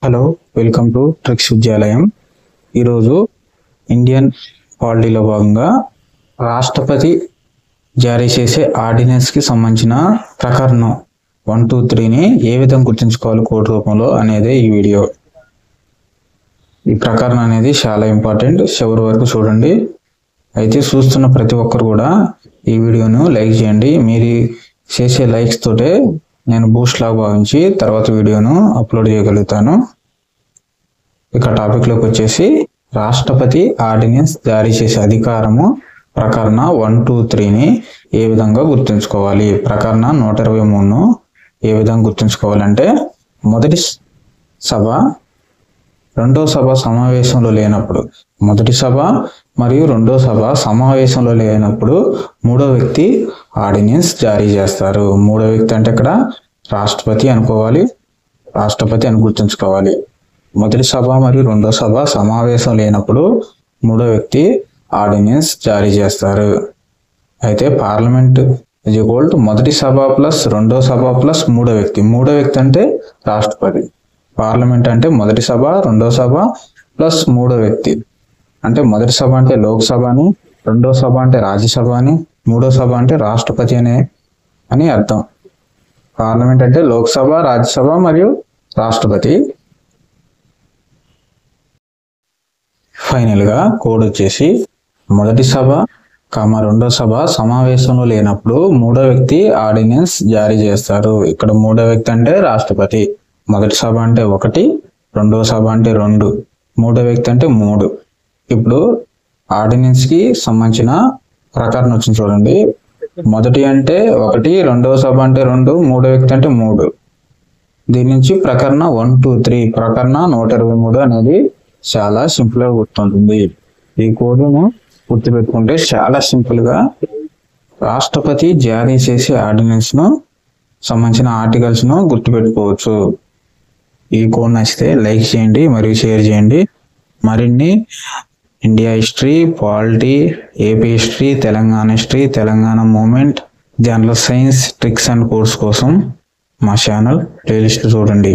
Hello, welcome to tricks విద్యాలయం. ఈరోజు Indian పాలిటీలో భాగంగా రాష్ట్రపతి జారీ చేసే ఆర్డినెన్స్కి సంబంధించిన ప్రకరణం 1, 2, 3ని ఏ విధంగా గుర్తుంచుకోవాలి కోడ్ రూపంలో అనేది ఈ వీడియో. ఈ ప్రకరణం అనేది చాలా ఇంపార్టెంట్, చివరి వరకు చూడండి. అయితే చూస్తున్న ప్రతి ఒక్కరు కూడా ఈ వీడియోను లైక్ చేయండి. మీరు చేసే లైక్స్ తోటే నేను బూస్ట్ లాగా భావించి తర్వాత వీడియోను అప్లోడ్ చేయగలుగుతాను. ఇక టాపిక్లోకి వచ్చేసి రాష్ట్రపతి ఆర్డినెన్స్ జారీ చేసే అధికారము ప్రకరణ 1, 2, 3ని ఏ విధంగా గుర్తుంచుకోవాలి. ప్రకరణ 123ను ఏ విధంగా గుర్తుంచుకోవాలంటే, మొదటి సభ రెండో సభ సమావేశంలో లేనప్పుడు, మొదటి సభ మరియు రెండో సభ సమావేశంలో లేనప్పుడు మూడో వ్యక్తి ఆర్డినెన్స్ జారీ చేస్తారు. మూడో వ్యక్తి అంటే ఇక్కడ రాష్ట్రపతి అనుకోవాలి, రాష్ట్రపతి అని గుర్తుంచుకోవాలి. మొదటి సభ మరియు రెండో సభ సమావేశం లేనప్పుడు మూడో వ్యక్తి ఆర్డినెన్స్ జారీ చేస్తారు. అయితే పార్లమెంట్ మొదటి సభ ప్లస్ రెండో సభ ప్లస్ మూడో వ్యక్తి. మూడో వ్యక్తి అంటే రాష్ట్రపతి. పార్లమెంట్ అంటే మొదటి సభ రెండో సభ ప్లస్ మూడో వ్యక్తి. అంటే మొదటి సభ అంటే లోక్సభ అని, రెండో సభ అంటే రాజ్యసభ అని, మూడో సభ అంటే రాష్ట్రపతి అని అర్థం. పార్లమెంట్ అంటే లోక్సభ, రాజ్యసభ మరియు రాష్ట్రపతి. ఫైనల్గా కోడ్ వచ్చేసి మొదటి సభ రెండో సభ సమావేశంలో లేనప్పుడు మూడో వ్యక్తి ఆర్డినెన్స్ జారీ చేస్తారు. ఇక్కడ మూడో వ్యక్తి అంటే రాష్ట్రపతి. మొదటి సభ అంటే 1, రెండో సభ అంటే 2, మూడో వ్యక్తి అంటే 3. ఇప్పుడు ఆర్డినెన్స్కి సంబంధించిన ప్రకరణ వచ్చింది చూడండి. మొదటి అంటే 1, రెండవ సభ అంటే 2, మూడో వ్యక్తి అంటే 3. దీని నుంచి ప్రకరణ 1, 2, 3 ప్రకరణ 123 అనేది చాలా సింపుల్గా గుర్తుంటుంది. ఈ కోడ్ను గుర్తుపెట్టుకుంటే చాలా సింపుల్గా రాష్ట్రపతి జారీ చేసే ఆర్డినెన్స్ను సంబంధించిన ఆర్టికల్స్ను గుర్తుపెట్టుకోవచ్చు. ఈ కోడ్ నచ్చితే లైక్ చేయండి మరియు షేర్ చేయండి. మరిన్ని India history, polity, AP history, Telangana history, Telangana movement, general science, tricks and codes కోసం మా ఛానల్ ప్లేలిస్ట్ చూడండి.